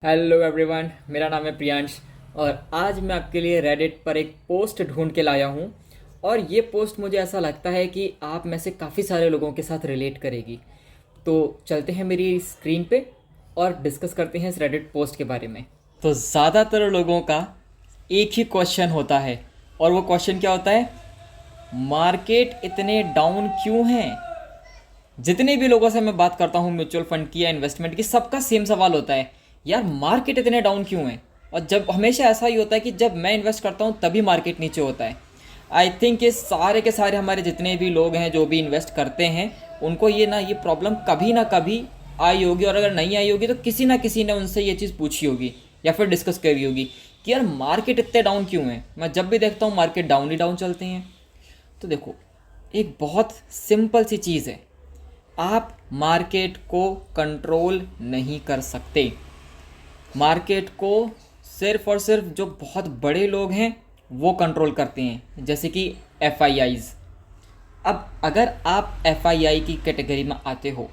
Hello everyone, मेरा नाम है प्रियांश। और आज मैं आपके लिए रेडिट पर एक पोस्ट ढूंढ के लाया हूँ। और ये पोस्ट मुझे ऐसा लगता है कि आप में से काफ़ी सारे लोगों के साथ रिलेट करेगी। तो चलते हैं मेरी स्क्रीन पे और डिस्कस करते हैं इस रेडिट पोस्ट के बारे में। तो ज़्यादातर लोगों का एक ही क्वेश्चन होता है, और वो क्वेश्चन क्या होता है? मार्केट इतने डाउन क्यों हैं? जितने भी लोगों से मैं बात करता हूँ म्यूचुअल फंड की या इन्वेस्टमेंट की, सबका सेम सवाल होता है, यार मार्केट इतने डाउन क्यों है? और जब हमेशा ऐसा ही होता है कि जब मैं इन्वेस्ट करता हूँ तभी मार्केट नीचे होता है। आई थिंक ये सारे के सारे हमारे जितने भी लोग हैं जो भी इन्वेस्ट करते हैं, उनको ये प्रॉब्लम कभी ना कभी आई होगी। और अगर नहीं आई होगी तो किसी ना किसी ने उनसे ये चीज़ पूछी होगी या फिर डिस्कस करी होगी कि यार मार्केट इतने डाउन क्यों है। मैं जब भी देखता हूँ मार्केट डाउन ही डाउन चलते हैं। तो देखो, एक बहुत सिंपल सी चीज़ है, आप मार्केट को कंट्रोल नहीं कर सकते। मार्केट को सिर्फ और सिर्फ जो बहुत बड़े लोग हैं वो कंट्रोल करते हैं, जैसे कि एफआईआईज। अब अगर आप एफआईआई की कैटेगरी में आते हो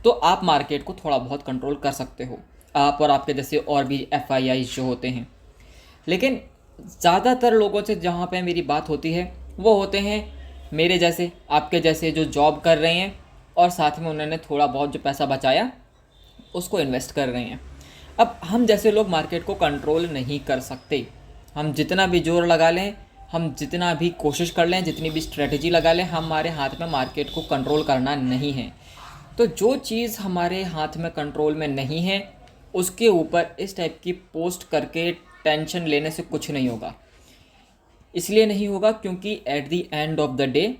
तो आप मार्केट को थोड़ा बहुत कंट्रोल कर सकते हो, आप और आपके जैसे और भी एफआईआईज जो होते हैं। लेकिन ज़्यादातर लोगों से जहाँ पे मेरी बात होती है वो होते हैं मेरे जैसे, आपके जैसे, जो जॉब कर रहे हैं और साथ में उन्होंने थोड़ा बहुत जो पैसा बचाया उसको इन्वेस्ट कर रहे हैं। अब हम जैसे लोग मार्केट को कंट्रोल नहीं कर सकते। हम जितना भी जोर लगा लें, हम जितना भी कोशिश कर लें, जितनी भी स्ट्रेटजी लगा लें, हमारे हाथ में मार्केट को कंट्रोल करना नहीं है। तो जो चीज़ हमारे हाथ में कंट्रोल में नहीं है उसके ऊपर इस टाइप की पोस्ट करके टेंशन लेने से कुछ नहीं होगा। इसलिए नहीं होगा क्योंकि at the end of the day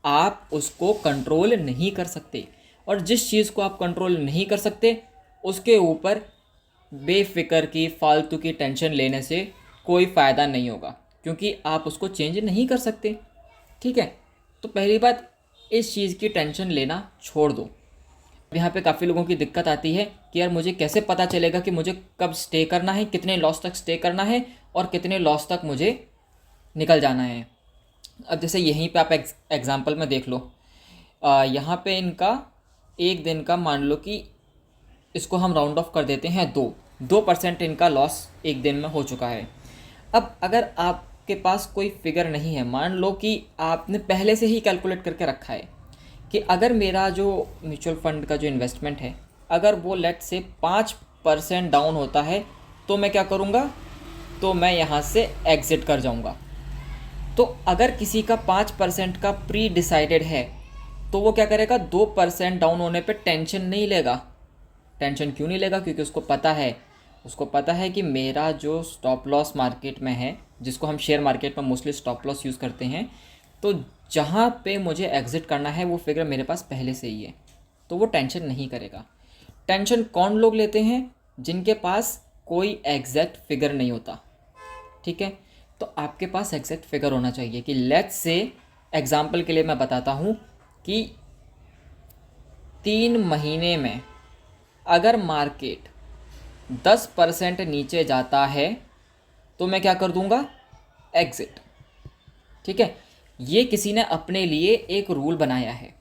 आप उसको कंट्रोल नहीं कर सकते। और जिस चीज़ को आप कंट्रोल नहीं कर सकते उसके ऊपर बेफिक्र की फालतू की टेंशन लेने से कोई फ़ायदा नहीं होगा, क्योंकि आप उसको चेंज नहीं कर सकते। ठीक है? तो पहली बात, इस चीज़ की टेंशन लेना छोड़ दो। यहाँ पे काफ़ी लोगों की दिक्कत आती है कि यार मुझे कैसे पता चलेगा कि मुझे कब स्टे करना है, कितने लॉस तक स्टे करना है और कितने लॉस तक मुझे निकल जाना है। अब जैसे यहीं पे आप एग्जांपल में देख लो, यहाँ पे इनका एक दिन का मान लो कि इसको हम राउंड ऑफ कर देते हैं 2% इनका लॉस एक दिन में हो चुका है। अब अगर आपके पास कोई फिगर नहीं है, मान लो कि आपने पहले से ही कैलकुलेट करके रखा है कि अगर मेरा जो म्यूचुअल फंड का जो इन्वेस्टमेंट है, अगर वो लेट से 5% डाउन होता है तो मैं क्या करूँगा? तो मैं यहाँ से एग्ज़िट कर जाऊँगा। तो अगर किसी का 5% का प्री डिसाइडेड है तो वो क्या करेगा? 2% डाउन होने पे टेंशन नहीं लेगा। टेंशन क्यों नहीं लेगा? क्योंकि उसको पता है कि मेरा जो स्टॉप लॉस मार्केट में है, जिसको हम शेयर मार्केट में मोस्टली स्टॉप लॉस यूज़ करते हैं, तो जहाँ पे मुझे एग्ज़िट करना है वो फिगर मेरे पास पहले से ही है, तो वो टेंशन नहीं करेगा। टेंशन कौन लोग लेते हैं? जिनके पास कोई एग्जैक्ट फिगर नहीं होता। ठीक है? तो आपके पास एग्जैक्ट फिगर होना चाहिए कि लेट्स से, एग्जाम्पल के लिए मैं बताता हूँ कि 3 महीने में अगर मार्केट 10% नीचे जाता है तो मैं क्या कर दूंगा? एग्ज़िट। ठीक है? ये किसी ने अपने लिए एक रूल बनाया है।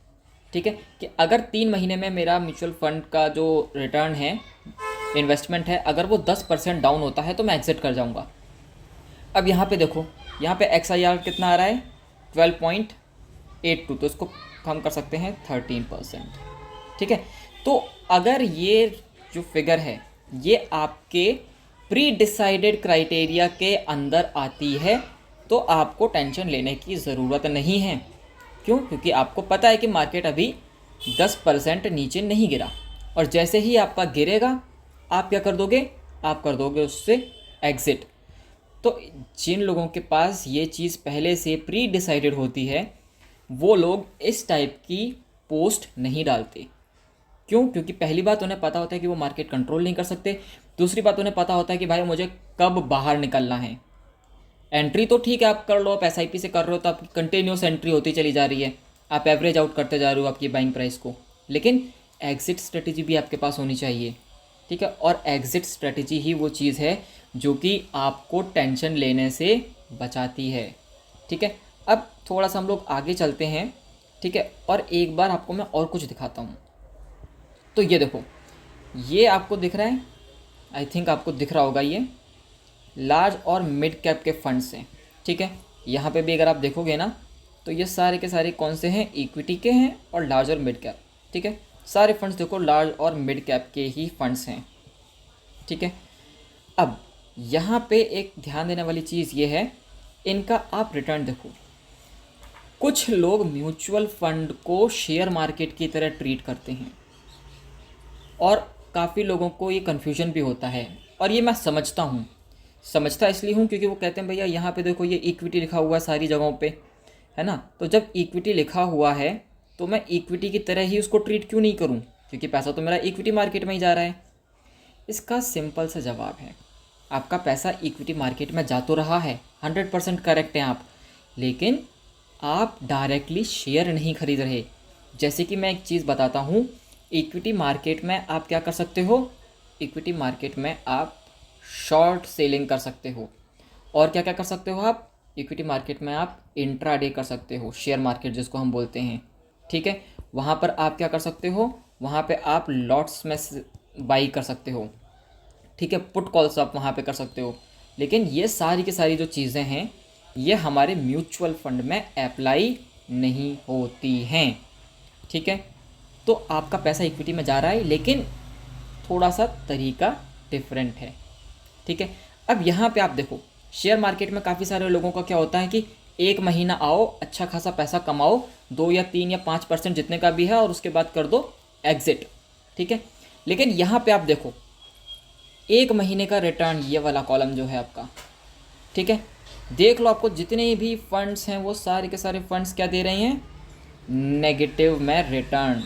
ठीक है? कि अगर 3 महीने में मेरा म्यूचुअल फंड का जो रिटर्न है, इन्वेस्टमेंट है, अगर वो 10% डाउन होता है तो मैं एग्ज़िट कर जाऊंगा। अब यहाँ पे देखो, यहाँ पे एक्स आई आर कितना आ रहा है? 12.82, तो इसको हम कर सकते हैं 13%। ठीक है? तो अगर ये जो फिगर है ये आपके प्री डिसाइडेड क्राइटेरिया के अंदर आती है तो आपको टेंशन लेने की ज़रूरत नहीं है। क्यों? क्योंकि आपको पता है कि मार्केट अभी 10% नीचे नहीं गिरा, और जैसे ही आपका गिरेगा आप क्या कर दोगे? आप कर दोगे उससे एग्ज़िट। तो जिन लोगों के पास ये चीज़ पहले से प्री डिसाइडेड होती है वो लोग इस टाइप की पोस्ट नहीं डालते। क्यों? क्योंकि पहली बात उन्हें पता होता है कि वो मार्केट कंट्रोल नहीं कर सकते। दूसरी बात, उन्हें पता होता है कि भाई मुझे कब बाहर निकलना है। एंट्री तो ठीक है आप कर लो, आप एसआईपी से कर रहे हो तो आपकी कंटिन्यूस एंट्री होती चली जा रही है, आप एवरेज आउट करते जा रहे हो आपकी बाइंग प्राइस को, लेकिन एग्ज़िट स्ट्रेटजी भी आपके पास होनी चाहिए। ठीक है? और एग्ज़िट स्ट्रेटजी ही वो चीज़ है जो कि आपको टेंशन लेने से बचाती है। ठीक है? अब थोड़ा सा हम लोग आगे चलते हैं। ठीक है? और एक बार आपको मैं और कुछ दिखाता हूँ। तो ये देखो, ये आपको दिख रहा है आई थिंक आपको दिख रहा होगा, ये लार्ज और मिड कैप के फंड्स हैं। ठीक है, यहाँ पे भी अगर आप देखोगे ना तो ये सारे के सारे कौन से हैं, इक्विटी के हैं और लार्ज और मिड कैप। ठीक है, सारे फंड्स देखो लार्ज और मिड कैप के ही फंड्स हैं। ठीक है, अब यहाँ पे एक ध्यान देने वाली चीज़ ये है, इनका आप रिटर्न देखो। कुछ लोग म्यूचुअल फंड को शेयर मार्केट की तरह ट्रीट करते हैं और काफ़ी लोगों को ये कन्फ्यूजन भी होता है, और ये मैं समझता इसलिए हूँ क्योंकि वो कहते हैं भैया यहाँ पे देखो ये इक्विटी लिखा हुआ है सारी जगहों पे, है ना, तो जब इक्विटी लिखा हुआ है तो मैं इक्विटी की तरह ही उसको ट्रीट क्यों नहीं करूँ, क्योंकि पैसा तो मेरा इक्विटी मार्केट में ही जा रहा है। इसका सिंपल सा जवाब है, आपका पैसा इक्विटी मार्केट में जा तो रहा है, 100% करेक्ट है आप, लेकिन आप डायरेक्टली शेयर नहीं खरीद रहे। जैसे कि मैं एक चीज़ बताता हूँ, इक्विटी मार्केट में आप क्या कर सकते हो, इक्विटी मार्केट में आप शॉर्ट सेलिंग कर सकते हो, और क्या क्या कर सकते हो आप, इक्विटी मार्केट में आप इंट्राडे कर सकते हो, शेयर मार्केट जिसको हम बोलते हैं। ठीक है, वहाँ पर आप क्या कर सकते हो, वहाँ पे आप लॉट्स में बाई कर सकते हो। ठीक है, पुट कॉल्स आप वहाँ पे कर सकते हो, लेकिन ये सारी की सारी जो चीज़ें हैं ये हमारे म्यूचुअल फंड में अप्लाई नहीं होती हैं। ठीक है, तो आपका पैसा इक्विटी में जा रहा है, लेकिन थोड़ा सा तरीका डिफरेंट है। ठीक है, अब यहाँ पे आप देखो, शेयर मार्केट में काफ़ी सारे लोगों का क्या होता है कि एक महीना आओ, अच्छा खासा पैसा कमाओ, 2 या 3 या 5% जितने का भी है, और उसके बाद कर दो एग्जिट। ठीक है, लेकिन यहाँ पे आप देखो, एक महीने का रिटर्न, ये वाला कॉलम जो है आपका, ठीक है, देख लो, आपको जितने भी फंड्स हैं वो सारे के सारे फंड्स क्या दे रहे हैं, नेगेटिव में रिटर्न,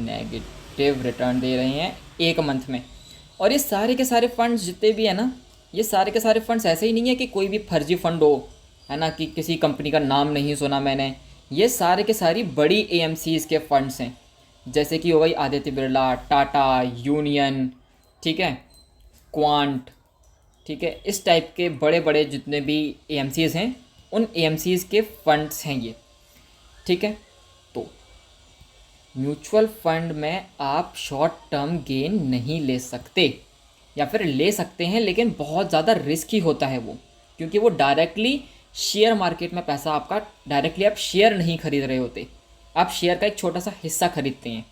नेगेटिव रिटर्न दे रहे हैं एक मंथ में। और ये सारे के सारे फंड्स जितने भी है ना, ये सारे के सारे फंड्स ऐसे ही नहीं है कि कोई भी फर्जी फंड हो, है ना, कि किसी कंपनी का नाम नहीं सुना मैंने, ये सारे के सारी बड़ी एएमसीज के फंड्स हैं, जैसे कि हो गई आदित्य बिरला, टाटा, यूनियन, ठीक है, क्वांट, ठीक है, इस टाइप के बड़े बड़े जितने भी एएमसीज हैं, उन एएमसीज के फंड्स हैं ये। ठीक है, तो म्यूचुअल फंड में आप शॉर्ट टर्म गेन नहीं ले सकते, या फिर ले सकते हैं लेकिन बहुत ज़्यादा रिस्की होता है वो, क्योंकि वो डायरेक्टली शेयर मार्केट में पैसा आपका, डायरेक्टली आप शेयर नहीं खरीद रहे होते, आप शेयर का एक छोटा सा हिस्सा खरीदते हैं,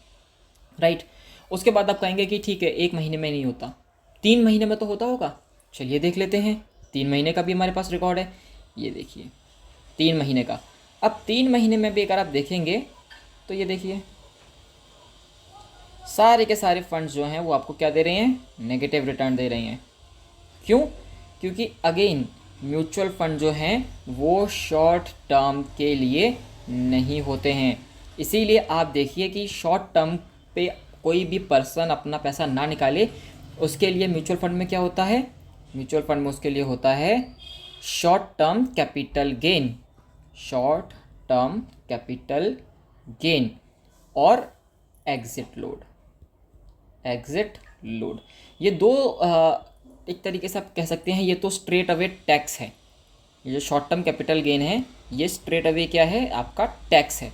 राइट। उसके बाद आप कहेंगे कि ठीक है, एक महीने में नहीं होता, 3 महीने में तो होता होगा। चलिए देख लेते हैं, 3 महीने का भी हमारे पास रिकॉर्ड है, ये देखिए 3 महीने का। अब 3 महीने में भी अगर आप देखेंगे तो ये देखिए सारे के सारे फंड्स जो हैं वो आपको क्या दे रहे हैं, नेगेटिव रिटर्न दे रहे हैं। क्यों, क्योंकि अगेन म्यूचुअल फंड जो हैं वो शॉर्ट टर्म के लिए नहीं होते हैं, इसीलिए आप देखिए कि शॉर्ट टर्म पे कोई भी पर्सन अपना पैसा ना निकाले, उसके लिए म्यूचुअल फंड में क्या होता है, म्यूचुअल फंड में उसके लिए होता है short term capital gain, short term capital gain और एग्जिट लोड, एग्जिट लोड, ये दो एक तरीके से आप कह सकते हैं ये तो स्ट्रेट अवे टैक्स है। ये जो शॉर्ट टर्म कैपिटल गेन है ये स्ट्रेट अवे क्या है, आपका टैक्स है।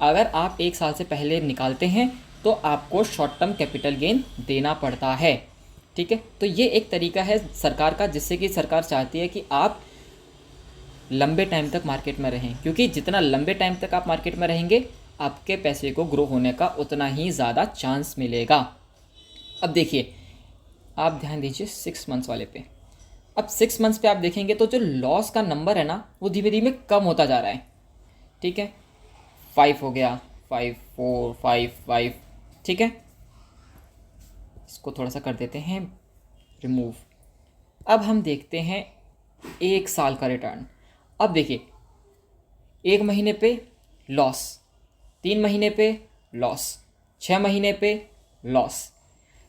अगर आप 1 साल से पहले निकालते हैं तो आपको शॉर्ट टर्म कैपिटल गेन देना पड़ता है। ठीक है, तो ये एक तरीका है सरकार का, जिससे कि सरकार चाहती है कि आप लंबे टाइम तक मार्केट में रहें, क्योंकि जितना लंबे टाइम तक आप मार्केट में रहेंगे आपके पैसे को ग्रो होने का उतना ही ज़्यादा चांस मिलेगा। अब देखिए, आप ध्यान दीजिए 6 मंथ्स वाले पे। अब 6 मंथ्स पे आप देखेंगे तो जो लॉस का नंबर है ना वो धीमे धीमे कम होता जा रहा है। ठीक है, 5 हो गया, 5, 4, 5, 5, ठीक है, इसको थोड़ा सा कर देते हैं रिमूव। अब हम देखते हैं 1 साल का रिटर्न। अब देखिए 1 महीने पे लॉस, 3 महीने पे लॉस, 6 महीने पे लॉस,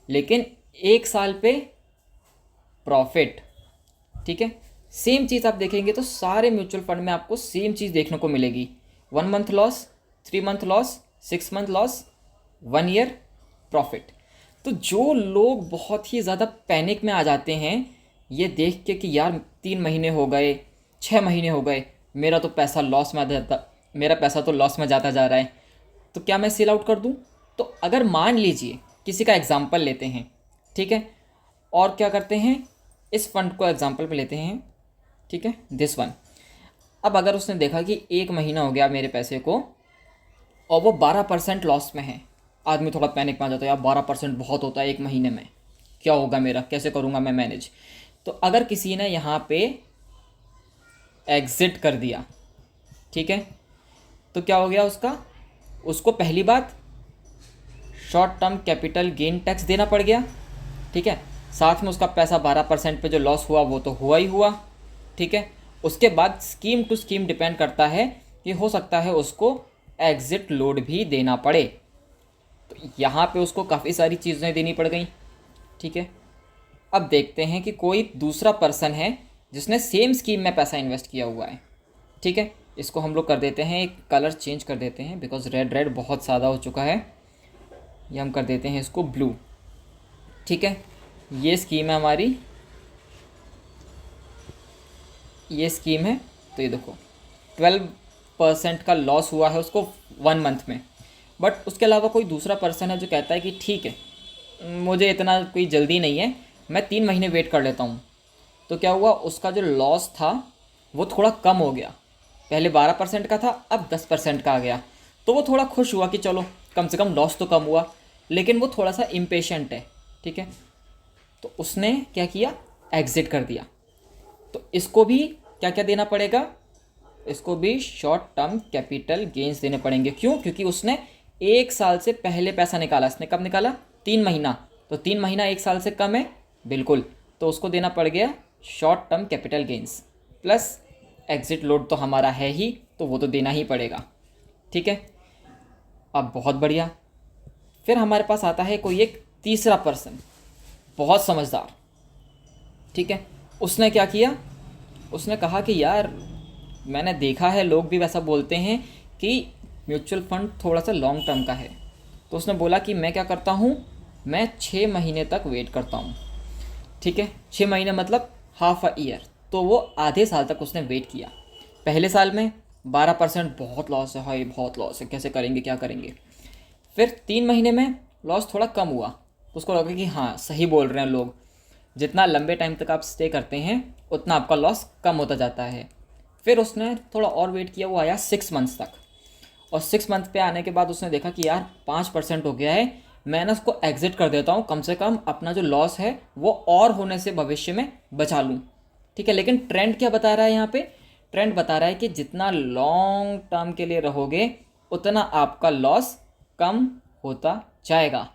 लेकिन 1 साल पे प्रॉफिट। ठीक है, सेम चीज़ आप देखेंगे तो सारे म्यूचुअल फंड में आपको सेम चीज़ देखने को मिलेगी, 1 month loss, 3 month loss, 6 month loss, 1 year profit. तो जो लोग बहुत ही ज़्यादा पैनिक में आ जाते हैं ये देख के कि यार 3 महीने हो गए, 6 महीने हो गए, मेरा तो पैसा लॉस में जाता, मेरा पैसा तो लॉस में जाता जा रहा है, तो क्या मैं सेल आउट कर दूं? तो अगर मान लीजिए किसी का एग्जाम्पल लेते हैं, ठीक है, और क्या करते हैं, इस फंड को एग्जांपल पे लेते हैं, ठीक है, दिस वन। अब अगर उसने देखा कि 1 महीना हो गया मेरे पैसे को और वो 12% लॉस में है, आदमी थोड़ा पैनिक में आ जाता है, यार 12% बहुत होता है 1 महीने में, क्या होगा मेरा, कैसे करूँगा मैं मैनेज। तो अगर किसी ने यहाँ पे एग्ज़िट कर दिया, ठीक है, तो क्या हो गया उसका, उसको पहली बात short term capital gain tax देना पड़ गया, ठीक है, साथ में उसका पैसा 12% पे जो लॉस हुआ वो तो हुआ ही हुआ, ठीक है। उसके बाद स्कीम टू स्कीम डिपेंड करता है कि हो सकता है उसको एग्ज़िट लोड भी देना पड़े, तो यहाँ पे उसको काफ़ी सारी चीज़ें देनी पड़ गई, ठीक है। अब देखते हैं कि कोई दूसरा पर्सन है जिसने सेम स्कीम में पैसा इन्वेस्ट किया हुआ है, ठीक है। इसको हम लोग कर देते हैं, एक कलर चेंज कर देते हैं बिकॉज रेड रेड बहुत ज़्यादा हो चुका है, ये हम कर देते हैं इसको ब्लू, ठीक है। ये स्कीम है हमारी, ये स्कीम है, तो ये देखो 12% का लॉस हुआ है उसको 1 मंथ में। बट उसके अलावा कोई दूसरा पर्सन है जो कहता है कि ठीक है मुझे इतना कोई जल्दी नहीं है, मैं 3 महीने वेट कर लेता हूँ। तो क्या हुआ, उसका जो लॉस था वो थोड़ा कम हो गया, पहले 12% का था अब 10% का आ गया। तो वो थोड़ा खुश हुआ कि चलो कम से कम लॉस तो कम हुआ, लेकिन वो थोड़ा सा इम्पेशेंट है, ठीक है। तो उसने क्या किया, एग्ज़िट कर दिया। तो इसको भी क्या क्या देना पड़ेगा, इसको भी शॉर्ट टर्म कैपिटल गेंस देने पड़ेंगे। क्यों, क्योंकि उसने 1 साल से पहले पैसा निकाला। इसने कब निकाला, 3 महीना, तो 3 महीना 1 साल से कम है, बिल्कुल। तो उसको देना पड़ गया short term capital gains, plus exit load तो हमारा है ही, तो वो तो देना ही पड़ेगा, ठीक है। अब बहुत बढ़िया, फिर हमारे पास आता है कोई एक तीसरा पर्सन, बहुत समझदार, ठीक है। उसने क्या किया, उसने कहा कि यार मैंने देखा है लोग भी वैसा बोलते हैं कि म्यूचुअल फंड थोड़ा सा लॉन्ग टर्म का है। तो उसने बोला कि मैं क्या करता हूँ, मैं 6 महीने तक वेट करता हूँ, ठीक है। 6 महीने मतलब हाफ अ ईयर, तो वो आधे साल तक उसने वेट किया। पहले साल में 12% बहुत लॉस है, भाई बहुत लॉस है, कैसे करेंगे क्या करेंगे। फिर 3 महीने में लॉस थोड़ा कम हुआ, तो उसको लगा कि हाँ सही बोल रहे हैं लोग, जितना लंबे टाइम तक आप स्टे करते हैं उतना आपका लॉस कम होता जाता है। फिर उसने थोड़ा और वेट किया, वो आया 6 मंथ्स तक, और 6 मंथ पे आने के बाद उसने देखा कि यार 5% हो गया है, मैं ना उसको एग्ज़िट कर देता हूँ, कम से कम अपना जो लॉस है वो और होने से भविष्य में बचा लूँ, ठीक है। लेकिन ट्रेंड क्या बता रहा है यहाँ पे, ट्रेंड बता रहा है कि जितना लॉन्ग टर्म के लिए रहोगे उतना आपका लॉस कम होता जाएगा।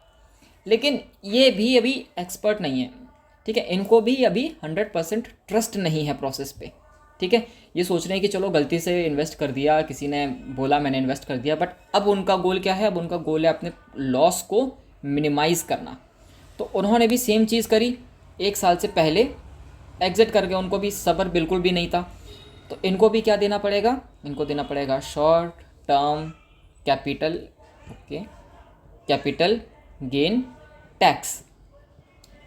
लेकिन ये भी अभी एक्सपर्ट नहीं है, ठीक है, इनको भी अभी 100% ट्रस्ट नहीं है प्रोसेस पे, ठीक है। ये सोच रहे हैं कि चलो गलती से इन्वेस्ट कर दिया, किसी ने बोला मैंने इन्वेस्ट कर दिया, बट अब उनका गोल क्या है, अब उनका गोल है अपने लॉस को मिनिमाइज़ करना। तो उन्होंने भी सेम चीज़ करी, 1 साल से पहले एग्ज़िट कर गए, उनको भी सब्र बिल्कुल भी नहीं था। तो इनको भी क्या देना पड़ेगा, इनको देना पड़ेगा short term capital, okay, capital gain tax,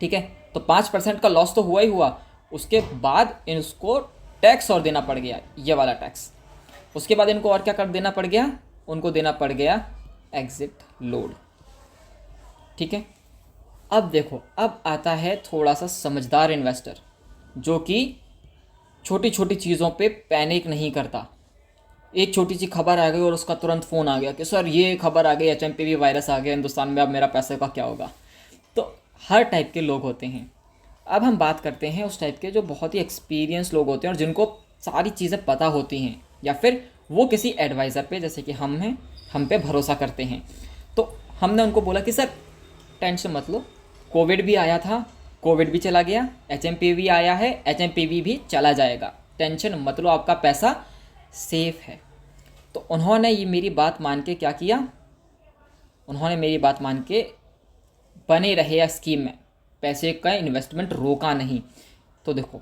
ठीक है। तो 5% का लॉस तो हुआ ही हुआ, उसके बाद इनको टैक्स और देना पड़ गया, ये वाला टैक्स। उसके बाद इनको और क्या कर देना पड़ गया, उनको देना पड़ गया एग्ज़िट लोड, ठीक है। अब देखो, अब आता है थोड़ा सा समझदार इन्वेस्टर जो कि छोटी छोटी चीज़ों पे पैनिक नहीं करता। एक छोटी सी खबर आ गई और उसका तुरंत फ़ोन आ गया कि सर ये खबर आ गई, HMPV वायरस आ गया हिंदुस्तान में, अब मेरा पैसे का क्या होगा। तो हर टाइप के लोग होते हैं। अब हम बात करते हैं उस टाइप के जो बहुत ही एक्सपीरियंस लोग होते हैं और जिनको सारी चीज़ें पता होती हैं, या फिर वो किसी एडवाइज़र पे, जैसे कि हम हैं, हम पे भरोसा करते हैं। तो हमने उनको बोला कि सर टेंशन मत लो, कोविड भी आया था, कोविड भी चला गया, HMPV आया है, HMPV भी चला जाएगा, टेंशन मत लो, आपका पैसा सेफ है। तो उन्होंने ये मेरी बात मान के क्या किया, उन्होंने मेरी बात मान के बने रहे या स्कीम में, पैसे का इन्वेस्टमेंट रोका नहीं। तो देखो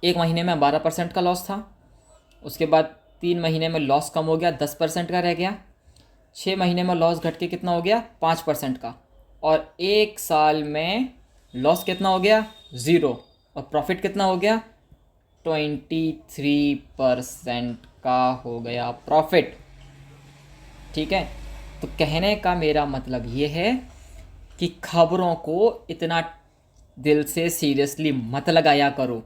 1 महीने में 12% का लॉस था, उसके बाद 3 महीने में लॉस कम हो गया, 10% का रह गया, 6 महीने में लॉस घट के कितना हो गया, 5% का, और 1 साल में लॉस कितना हो गया, 0, और प्रॉफिट कितना हो गया, 23% का हो गया प्रॉफिट, ठीक है। तो कहने का मेरा मतलब ये है कि खबरों को इतना दिल से सीरियसली मत लगाया करो।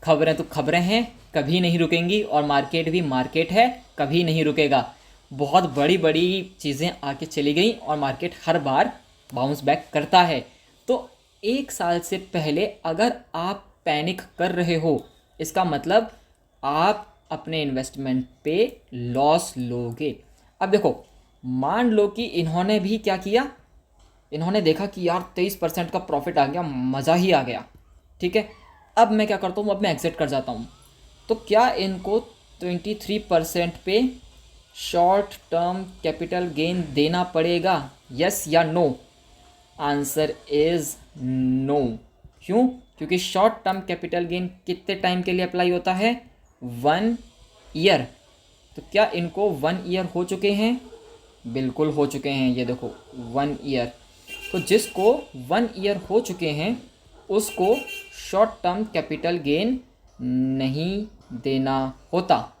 खबरें तो खबरें हैं, कभी नहीं रुकेंगी, और मार्केट भी मार्केट है, कभी नहीं रुकेगा। बहुत बड़ी बड़ी चीज़ें आके चली गई और मार्केट हर बार बाउंस बैक करता है। तो 1 साल से पहले अगर आप पैनिक कर रहे हो, इसका मतलब आप अपने इन्वेस्टमेंट पे लॉस लोगे। अब देखो, मान लो कि इन्होंने भी क्या किया, इन्होंने देखा कि यार 23% का प्रॉफिट आ गया, मज़ा ही आ गया, ठीक है। अब मैं क्या करता हूँ, अब मैं एग्जिट कर जाता हूँ। तो क्या इनको 23% पे शॉर्ट टर्म कैपिटल गेन देना पड़ेगा, यस या नो? Answer is no. क्यों? क्योंकि शॉर्ट टर्म कैपिटल गेन कितने टाइम के लिए अप्लाई होता है? 1 ईयर। तो क्या इनको 1 ईयर हो चुके हैं? बिल्कुल हो चुके हैं, ये देखो 1 ईयर। तो जिसको 1 ईयर हो चुके हैं उसको शॉर्ट टर्म कैपिटल गेन नहीं देना होता।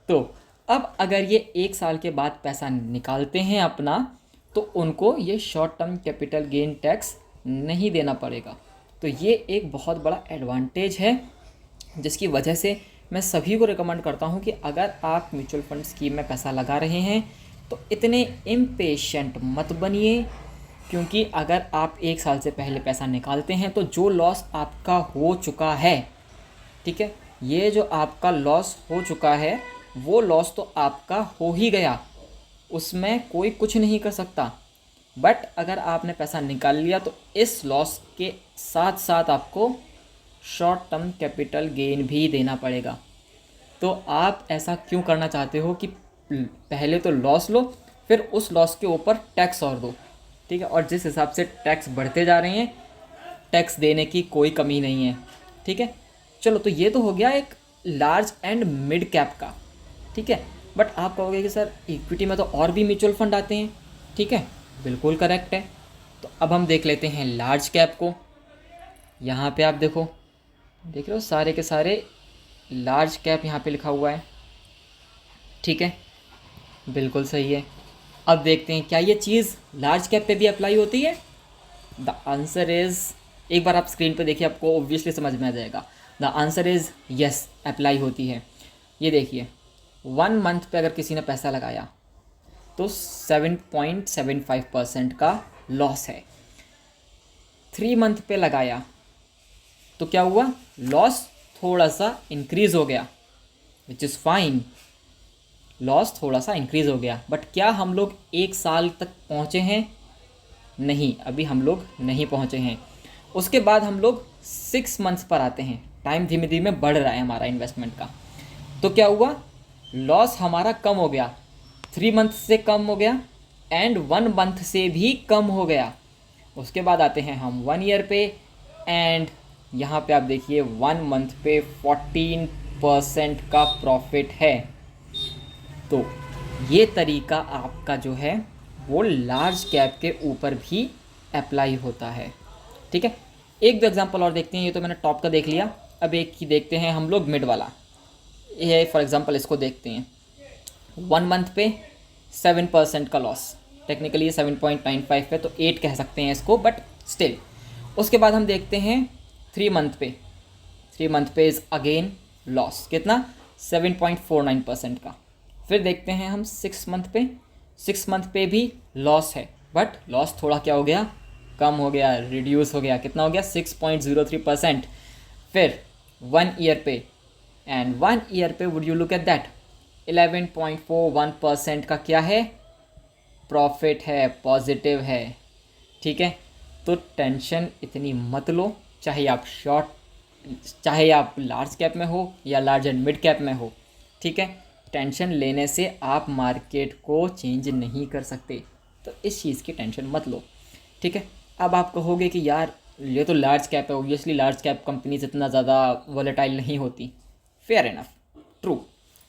तो अब अगर ये 1 साल के बाद पैसा निकालते हैं अपना, तो उनको ये short term capital gain tax नहीं देना पड़ेगा। तो ये एक बहुत बड़ा एडवांटेज है, जिसकी वजह से मैं सभी को रिकमेंड करता हूँ कि अगर आप म्यूचुअल फंड स्कीम में पैसा लगा रहे हैं तो इतने इम्पेशेंट मत बनिए। क्योंकि अगर आप 1 साल से पहले पैसा निकालते हैं तो जो लॉस आपका हो चुका है, ठीक है, ये जो आपका लॉस हो चुका है वो लॉस तो आपका हो ही गया, उसमें कोई कुछ नहीं कर सकता। बट अगर आपने पैसा निकाल लिया तो इस लॉस के साथ साथ आपको शॉर्ट टर्म कैपिटल गेन भी देना पड़ेगा। तो आप ऐसा क्यों करना चाहते हो कि पहले तो लॉस लो, फिर उस लॉस के ऊपर टैक्स और दो, ठीक है। और जिस हिसाब से टैक्स बढ़ते जा रहे हैं, टैक्स देने की कोई कमी नहीं है, ठीक है। चलो, तो ये तो हो गया एक लार्ज एंड मिड कैप का, ठीक है। बट आप कहोगे कि सर इक्विटी में तो और भी म्यूचुअल फंड आते हैं, ठीक है, बिल्कुल करेक्ट है। तो अब हम देख लेते हैं लार्ज कैप को। यहाँ पे आप देखो, देख रहे हो सारे के सारे लार्ज कैप यहाँ पे लिखा हुआ है, ठीक है, बिल्कुल सही है। अब देखते हैं क्या ये चीज़ लार्ज कैप पे भी अप्लाई होती है। द आंसर इज़, एक बार आप स्क्रीन पे देखिए, आपको ऑब्वियसली समझ में आ जाएगा। The answer is yes, apply होती है। ये देखिए, 1 मंथ पे अगर किसी ने पैसा लगाया तो 7.75% का लॉस है। 3 मंथ पे लगाया तो क्या हुआ, लॉस थोड़ा सा इंक्रीज़ हो गया, विच इज़ फाइन, लॉस थोड़ा सा इंक्रीज़ हो गया। बट क्या हम लोग 1 साल तक पहुँचे हैं? नहीं, अभी हम लोग नहीं पहुँचे हैं। उसके बाद हम लोग 6 मंथ्स पर आते हैं, टाइम धीमे धीमे बढ़ रहा है हमारा इन्वेस्टमेंट का। तो क्या हुआ, लॉस हमारा कम हो गया, 3 मंथ से कम हो गया एंड 1 मंथ से भी कम हो गया। उसके बाद आते हैं हम 1 ईयर पे, एंड यहाँ पे आप देखिए 1 मंथ पे 14% का प्रॉफिट है। तो ये तरीका आपका जो है वो लार्ज कैप के ऊपर भी अप्लाई होता है, ठीक है। एक दो एग्जांपल और देखते हैं, ये तो मैंने टॉप का देख लिया, अब एक ही देखते हैं हम लोग मिड वाला। ये फॉर एग्जांपल इसको देखते हैं, 1 मंथ पे 7% का लॉस, टेक्निकली ये 7.95 पे, तो 8 कह सकते हैं इसको, बट स्टिल। उसके बाद हम देखते हैं 3 मंथ पे, 3 मंथ पे इज़ अगेन लॉस, कितना, 7.49% का। फिर देखते हैं हम 6 मंथ पे, 6 मंथ पे भी लॉस है, बट लॉस थोड़ा क्या हो गया, कम हो गया, रिड्यूस हो गया, कितना हो गया, 6.03%। फिर 1 ईयर पे, एंड 1 ईयर पे would you look at that, 11.41% का क्या है, प्रॉफिट है, पॉजिटिव है, ठीक है। तो टेंशन इतनी मत लो, चाहे आप लार्ज कैप में हो या लार्ज एंड मिड कैप में हो, ठीक है। टेंशन लेने से आप मार्केट को चेंज नहीं कर सकते, तो इस चीज़ की टेंशन मत लो, ठीक है। अब आप कहोगे कि यार ये तो लार्ज कैप है, ऑब्वियसली लार्ज कैप कंपनीज इतना ज़्यादा वॉलेटाइल नहीं होती, फेयर इनफ, ट्रू,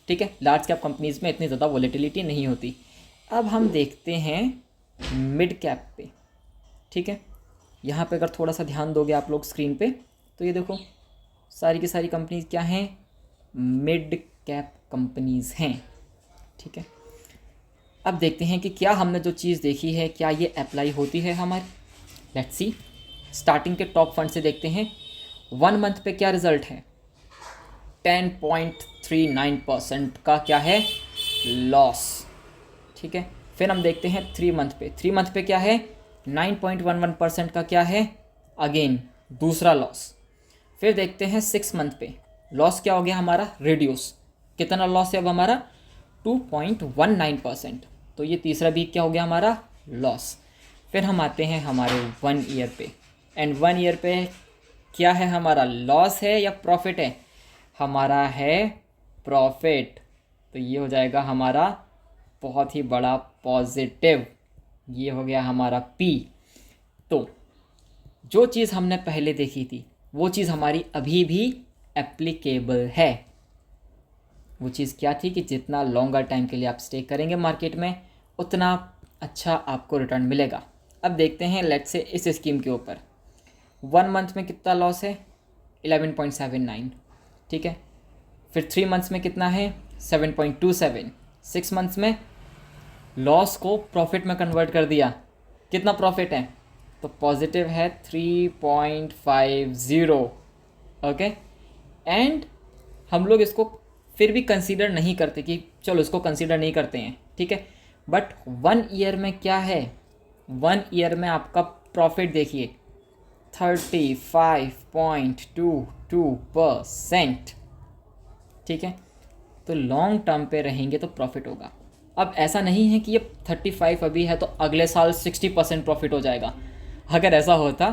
ठीक है, लार्ज कैप कंपनीज में इतनी ज़्यादा वॉलेटिलिटी नहीं होती। अब हम देखते हैं मिड कैप पे, ठीक है। यहाँ पे अगर थोड़ा सा ध्यान दोगे आप लोग स्क्रीन पे, तो ये देखो सारी की सारी कंपनीज क्या हैं, मिड कैप कंपनीज हैं, ठीक है। अब देखते हैं कि क्या हमने जो चीज़ देखी है क्या ये अप्लाई होती है हमारी, लेट्स सी। स्टार्टिंग के टॉप फंड से देखते हैं 1 मंथ पे क्या रिजल्ट है। 10.39% का क्या है, लॉस। ठीक है, फिर हम देखते हैं 3 मंथ पे। 3 मंथ पे क्या है, 9.11% का क्या है, अगेन दूसरा लॉस। फिर देखते हैं 6 मंथ पे, लॉस क्या हो गया हमारा, रिड्यूस। कितना लॉस है अब हमारा, 2.19%। तो ये तीसरा भी क्या हो गया हमारा, लॉस। फिर हम आते हैं हमारे 1 ईयर पे, एंड 1 ईयर पे क्या है हमारा, लॉस है या प्रॉफिट है, हमारा है प्रॉफिट। तो ये हो जाएगा हमारा बहुत ही बड़ा पॉजिटिव, ये हो गया हमारा पी। तो जो चीज़ हमने पहले देखी थी वो चीज़ हमारी अभी भी एप्लीकेबल है। वो चीज़ क्या थी कि जितना लॉन्गर टाइम के लिए आप स्टे करेंगे मार्केट में उतना अच्छा आपको रिटर्न मिलेगा। अब देखते हैं लेट्स से इस स्कीम के ऊपर 1 मंथ में कितना लॉस है, 11.79। ठीक है, फिर 3 मंथ्स में कितना है, 7.27। 6 मंथ्स में लॉस को प्रॉफिट में कन्वर्ट कर दिया, कितना प्रॉफिट है, तो पॉजिटिव है 3.50। ओके, एंड हम लोग इसको फिर भी कंसीडर नहीं करते कि चलो इसको कंसीडर नहीं करते हैं, ठीक है। बट 1 ईयर में क्या है, 1 ईयर में आपका प्रॉफिट देखिए 35.22%। ठीक है, तो लॉन्ग टर्म पे रहेंगे तो प्रॉफिट होगा। अब ऐसा नहीं है कि ये 35 अभी है तो अगले साल 60% प्रॉफिट हो जाएगा। अगर ऐसा होता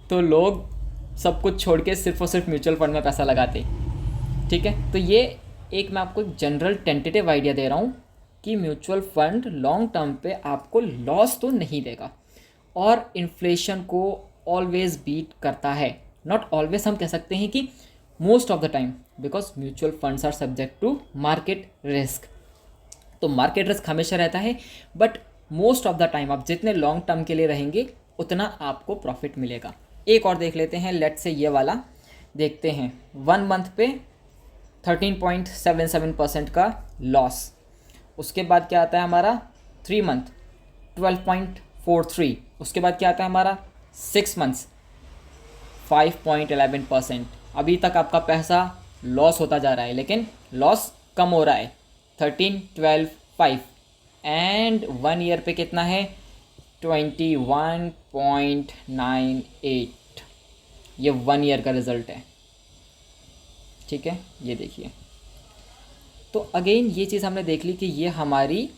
तो लोग सब कुछ छोड़ के सिर्फ और सिर्फ म्यूचुअल फंड में पैसा लगाते। ठीक है, तो ये एक मैं आपको जनरल टेंटेटिव आइडिया दे रहा हूँ कि म्यूचुअल फंड लॉन्ग टर्म पे आपको लॉस तो नहीं देगा और इन्फ्लेशन को ऑलवेज बीट करता है। नॉट ऑलवेज, हम कह सकते हैं कि most of the time, because mutual funds are subject to market risk. तो मार्केट रिस्क हमेशा रहता है, but most of the time आप जितने लॉन्ग टर्म के लिए रहेंगे उतना आपको प्रॉफिट मिलेगा। एक और देख लेते हैं, लेट्स से ये वाला देखते हैं। 1 मंथ पे 13.77% का लॉस। उसके बाद क्या आता है हमारा 3 मंथ 12.43। उसके बाद क्या आता है हमारा 6 मंथ्स 5.11%। अभी तक आपका पैसा लॉस होता जा रहा है लेकिन लॉस कम हो रहा है, 13, 12, 5। एंड 1 ईयर पे कितना है, 21.98। ये 1 ईयर का रिजल्ट है। ठीक है, ये देखिए। तो अगेन ये चीज़ हमने देख ली कि ये हमारी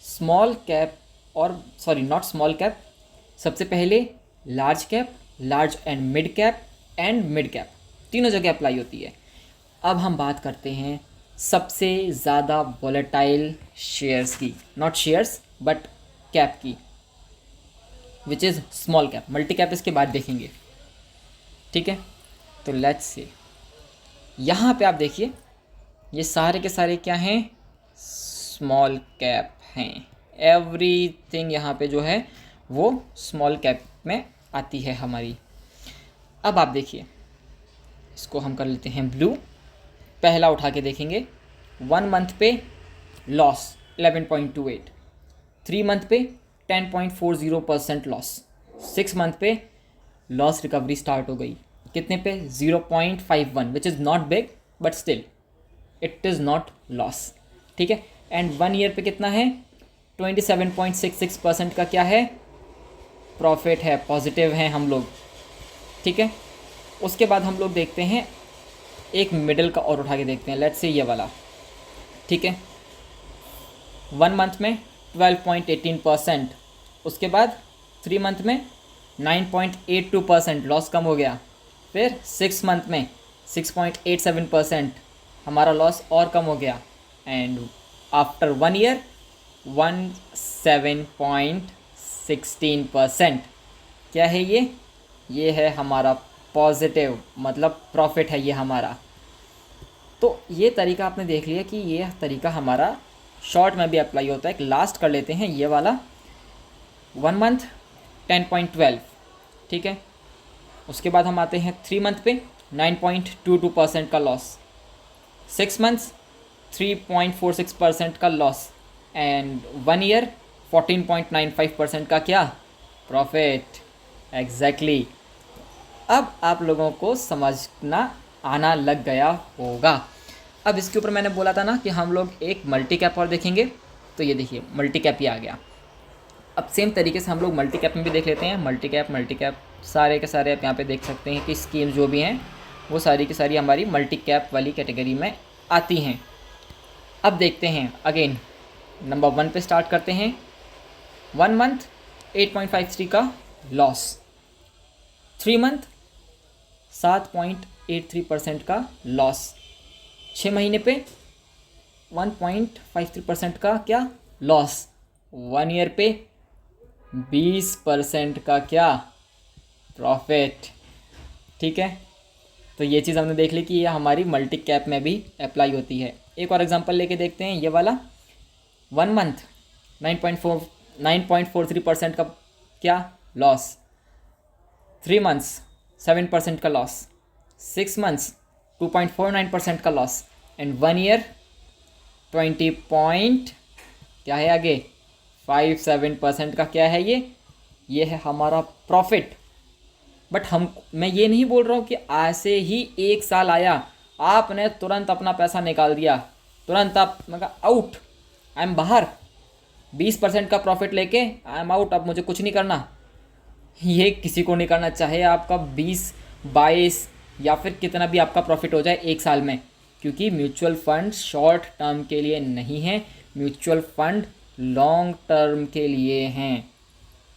स्मॉल कैप और सॉरी नॉट स्मॉल कैप, सबसे पहले large cap, large and mid cap तीनों जगह अप्लाई होती है। अब हम बात करते हैं सबसे ज़्यादा वॉलेटाइल शेयर्स की, नॉट शेयर्स बट कैप की, which is small cap. Multi cap इसके बाद देखेंगे। ठीक है, तो लेट्स से यहाँ पे आप देखिए ये सारे के सारे क्या हैं, स्मॉल कैप हैं। एवरीथिंग यहाँ पे जो है वो स्मॉल कैप में आती है हमारी। अब आप देखिए, इसको हम कर लेते हैं ब्लू। पहला उठा के देखेंगे, 1 मंथ पे लॉस 11.28, 3 मंथ पे 10.40% लॉस, 6 मंथ पे लॉस रिकवरी स्टार्ट हो गई, कितने पे 0.51, which is not big but still it is not loss. ठीक है, एंड 1 ईयर पे कितना है, 27.66% का क्या है, प्रॉफिट है, पॉजिटिव हैं हम लोग। ठीक है, उसके बाद हम लोग देखते हैं एक मिडिल का और उठा के देखते हैं, लेट्स से ये वाला। ठीक है, 1 मंथ में 12.18%, उसके बाद 3 मंथ में 9.82% लॉस कम हो गया, फिर 6 मंथ में 6.87% हमारा लॉस और कम हो गया, एंड आफ्टर 1 ईयर 17.16%। क्या है ये है हमारा पॉजिटिव, मतलब प्रॉफिट है ये हमारा। तो ये तरीका आपने देख लिया कि ये तरीका हमारा शॉर्ट में भी अप्लाई होता है। एक लास्ट कर लेते हैं ये वाला, 1 मंथ 10.12। ठीक है, उसके बाद हम आते हैं 3 मंथ पे 9.22% का लॉस, 6 मंथ्स 3.46% का लॉस, एंड 1 ईयर 14.95% का क्या, प्रॉफिट। एग्जैक्टली अब आप लोगों को समझना आना लग गया होगा। अब इसके ऊपर मैंने बोला था ना कि हम लोग एक मल्टी कैप और देखेंगे, तो ये देखिए मल्टी कैप ही आ गया। अब सेम तरीके से हम लोग मल्टी कैप में भी देख लेते हैं। मल्टी कैप सारे के सारे आप यहाँ पे देख सकते हैं कि स्कीम जो भी हैं वो सारी की सारी हमारी मल्टी कैप वाली कैटेगरी में आती हैं। अब देखते हैं अगेन नंबर 1 पे स्टार्ट करते हैं। 1 मंथ 8.53 का लॉस, 3 मंथ 7.83% का लॉस, 6 महीने पे 1.53% का क्या लॉस, 1 ईयर पे 20% का क्या प्रॉफिट। ठीक है, तो ये चीज़ हमने देख ली कि ये हमारी मल्टी कैप में भी अप्लाई होती है। एक और एग्जांपल लेके देखते हैं, ये वाला 1 मंथ 9.43% का क्या लॉस, 3 मंथ्स 7% का लॉस, 6 मंथ्स 2.49% का लॉस एंड 1 ईयर 20 पॉइंट क्या है आगे 57% का क्या है ये है हमारा प्रॉफिट। बट मैं ये नहीं बोल रहा हूँ कि ऐसे ही 1 साल आया आपने तुरंत अपना पैसा निकाल दिया, तुरंत आप मगर आउट, आई एम बाहर, 20% का प्रॉफिट लेके आई एम आउट, अब मुझे कुछ नहीं करना। ये किसी को नहीं करना, चाहे आपका 20 22 या फिर कितना भी आपका प्रॉफिट हो जाए 1 साल में, क्योंकि म्यूचुअल फंड शॉर्ट टर्म के लिए नहीं है, म्यूचुअल फंड लॉन्ग टर्म के लिए हैं।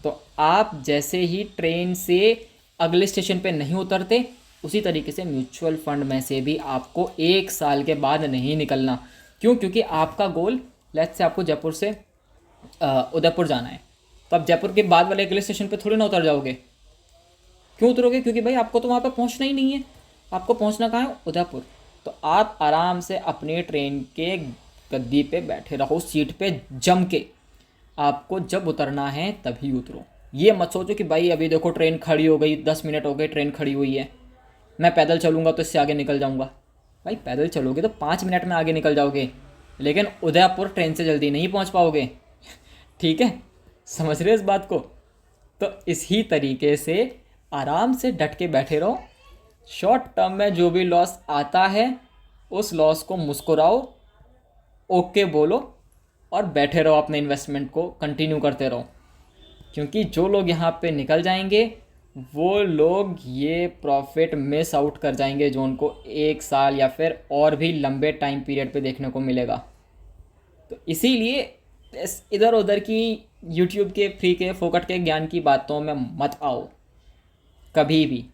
तो आप जैसे ही ट्रेन से अगले स्टेशन पे नहीं उतरते, उसी तरीके से म्यूचुअल फंड में से भी आपको 1 साल के बाद नहीं निकलना। क्यों? क्योंकि आपका गोल, लेट्स से आपको जयपुर से उदयपुर जाना है, तो आप जयपुर के बाद वाले अगले स्टेशन पे थोड़ी ना उतर जाओगे। क्यों उतरोगे? क्योंकि भाई आपको तो वहाँ पे पहुँचना ही नहीं है, आपको पहुँचना कहाँ है? उदयपुर। तो आप आराम से अपनी ट्रेन के गद्दी पे बैठे रहो, सीट पे जम के, आपको जब उतरना है तभी उतरो। ये मत सोचो कि भाई अभी देखो ट्रेन खड़ी हो गई, 10 मिनट हो गए ट्रेन खड़ी हुई है, मैं पैदल चलूँगा तो इससे आगे निकल जाऊँगा। भाई पैदल चलोगे तो 5 मिनट में आगे निकल जाओगे, लेकिन उदयपुर ट्रेन से जल्दी नहीं पहुँच पाओगे। ठीक है, समझ रहे हो इस बात को? तो इसी तरीके से आराम से डट के बैठे रहो। शॉर्ट टर्म में जो भी लॉस आता है उस लॉस को मुस्कुराओ, ओके बोलो और बैठे रहो, अपने इन्वेस्टमेंट को कंटिन्यू करते रहो। क्योंकि जो लोग यहाँ पे निकल जाएंगे वो लोग ये प्रॉफिट मिस आउट कर जाएंगे जो उनको 1 साल या फिर और भी लंबे टाइम पीरियड पे देखने को मिलेगा। तो इसीलिए इधर उधर की यूट्यूब के फ्री के फोकट के ज्ञान की बातों में मत आओ कभी भी।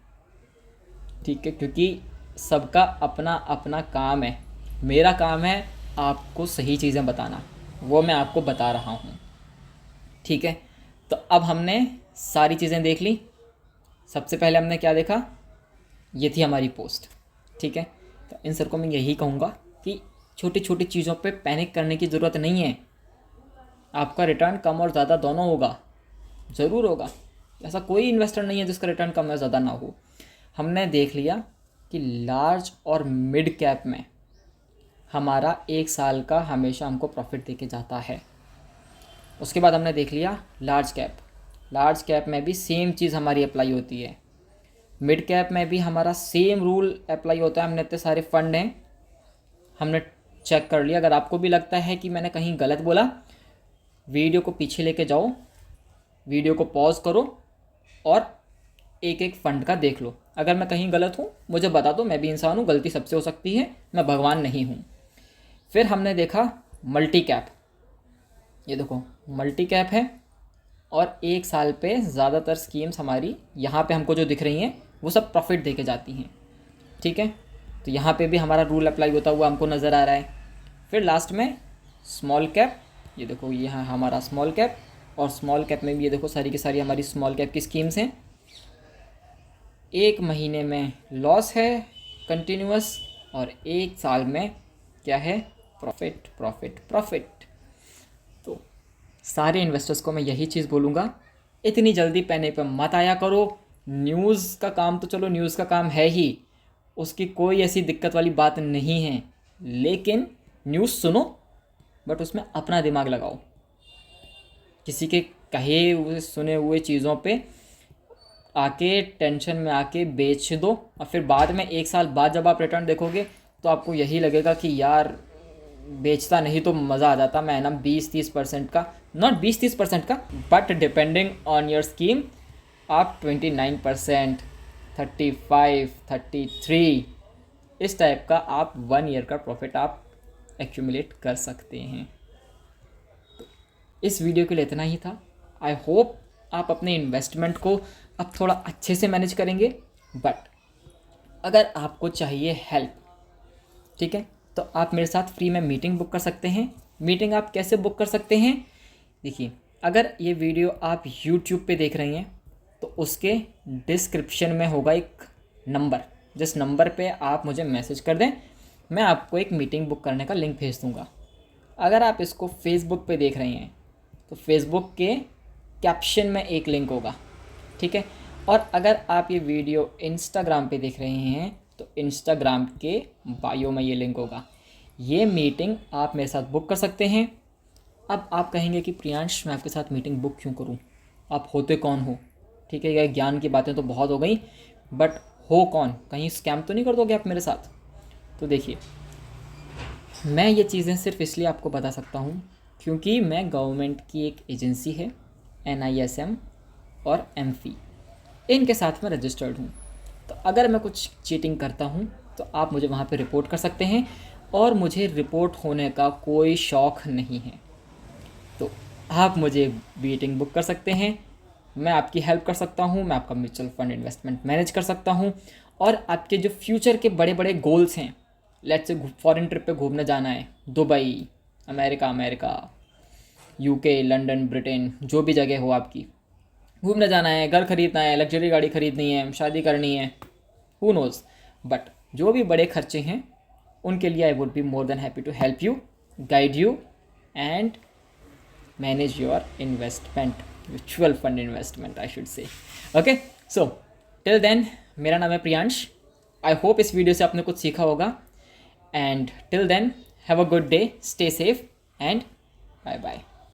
ठीक है, क्योंकि सबका अपना अपना काम है। मेरा काम है आपको सही चीज़ें बताना, वो मैं आपको बता रहा हूँ। ठीक है, तो अब हमने सारी चीज़ें देख ली। सबसे पहले हमने क्या देखा, ये थी हमारी पोस्ट। ठीक है, तो इन सर को मैं यही कहूँगा कि छोटी छोटी चीज़ों पे पैनिक करने की ज़रूरत नहीं है। आपका रिटर्न कम और ज़्यादा दोनों होगा, ज़रूर होगा। ऐसा कोई इन्वेस्टर नहीं है जिसका रिटर्न कम या ज़्यादा ना हो। हमने देख लिया कि लार्ज और मिड कैप में हमारा 1 साल का हमेशा हमको प्रॉफिट देके जाता है। उसके बाद हमने देख लिया लार्ज कैप में भी सेम चीज़ हमारी अप्लाई होती है, मिड कैप में भी हमारा सेम रूल अप्लाई होता है। हमने इतने सारे फंड हैं, हमने चेक कर लिया। अगर आपको भी लगता है कि मैंने कहीं गलत बोला, वीडियो को पीछे लेके जाओ, वीडियो को पॉज करो और एक एक फंड का देख लो। अगर मैं कहीं गलत हूँ मुझे बता दो, मैं भी इंसान हूँ, गलती सबसे हो सकती है, मैं भगवान नहीं हूँ। फिर हमने देखा मल्टी कैप, ये देखो मल्टी कैप है और 1 साल पे ज़्यादातर स्कीम्स हमारी यहाँ पे हमको जो दिख रही हैं वो सब प्रॉफिट देके जाती हैं। ठीक है, तो यहाँ पे भी हमारा रूल अप्लाई होता हुआ हमको नज़र आ रहा है। फिर लास्ट में स्मॉल कैप, ये देखो ये है हमारा स्मॉल कैप, और स्मॉल कैप में भी ये देखो सारी की सारी हमारी स्मॉल कैप की स्कीम्स हैं। 1 महीने में लॉस है कंटिन्यूअस और 1 साल में क्या है, प्रॉफिट। तो सारे इन्वेस्टर्स को मैं यही चीज़ बोलूँगा, इतनी जल्दी पैने पे मत आया करो। न्यूज़ का काम तो चलो न्यूज़ का काम है ही, उसकी कोई ऐसी दिक्कत वाली बात नहीं है, लेकिन न्यूज़ सुनो बट उसमें अपना दिमाग लगाओ। किसी के कहे हुए सुने हुए चीज़ों पे आके टेंशन में आके बेच दो और फिर बाद में 1 साल बाद जब आप रिटर्न देखोगे तो आपको यही लगेगा कि यार बेचता नहीं तो मज़ा आ जाता, मैं ना 20-30% का, नॉट 20-30% का, but depending on your scheme आप 29%, 35, 33 इस टाइप का आप 1 ईयर का प्रॉफिट आप एक्यूमुलेट कर सकते हैं। इस वीडियो के लिए इतना ही था। आई होप आप अपने इन्वेस्टमेंट को अब थोड़ा अच्छे से मैनेज करेंगे। बट अगर आपको चाहिए हेल्प, ठीक है, तो आप मेरे साथ फ्री में मीटिंग बुक कर सकते हैं। मीटिंग आप कैसे बुक कर सकते हैं? देखिए, अगर ये वीडियो आप यूट्यूब पे देख रही हैं तो उसके डिस्क्रिप्शन में होगा एक नंबर, जिस नंबर पे आप मुझे मैसेज कर दें, मैं आपको एक मीटिंग बुक करने का लिंक भेज दूँगा। अगर आप इसको फेसबुक पे देख रही हैं तो फेसबुक के कैप्शन में एक लिंक होगा, ठीक है। और अगर आप ये वीडियो इंस्टाग्राम पे देख रहे हैं तो इंस्टाग्राम के बायो में ये लिंक होगा। ये मीटिंग आप मेरे साथ बुक कर सकते हैं। अब आप कहेंगे कि प्रियांश मैं आपके साथ मीटिंग बुक क्यों करूं, आप होते कौन हो? ठीक है, ये ज्ञान की बातें तो बहुत हो गई, बट हो कौन? कहीं स्कैम तो नहीं कर दोगे आप मेरे साथ? तो देखिए, मैं ये चीज़ें सिर्फ इसलिए आपको बता सकता हूँ क्योंकि मैं गवर्नमेंट की एक एजेंसी है NISM और MFI, इनके साथ मैं रजिस्टर्ड हूँ। तो अगर मैं कुछ चीटिंग करता हूँ तो आप मुझे वहाँ पे रिपोर्ट कर सकते हैं और मुझे रिपोर्ट होने का कोई शौक़ नहीं है। तो आप मुझे मीटिंग बुक कर सकते हैं, मैं आपकी हेल्प कर सकता हूँ, मैं आपका म्यूचुअल फंड इन्वेस्टमेंट मैनेज कर सकता हूँ। और आपके जो फ्यूचर के बड़े बड़े गोल्स हैं, लेट्स से फॉरेन ट्रिप पे घूमने जाना है, Dubai, America, UK, London, Britain, जो भी जगह हो आपकी, घूमने जाना है, घर खरीदना है, लग्जरी गाड़ी खरीदनी है, शादी करनी है, हु नोज़। बट जो भी बड़े खर्चे हैं उनके लिए I would be more than happy to help you, guide you and manage your investment, mutual fund investment I should say. Okay, so till then मेरा नाम है प्रियांश। आई होप इस वीडियो से आपने कुछ सीखा होगा। And till then have a good day, stay safe and bye bye.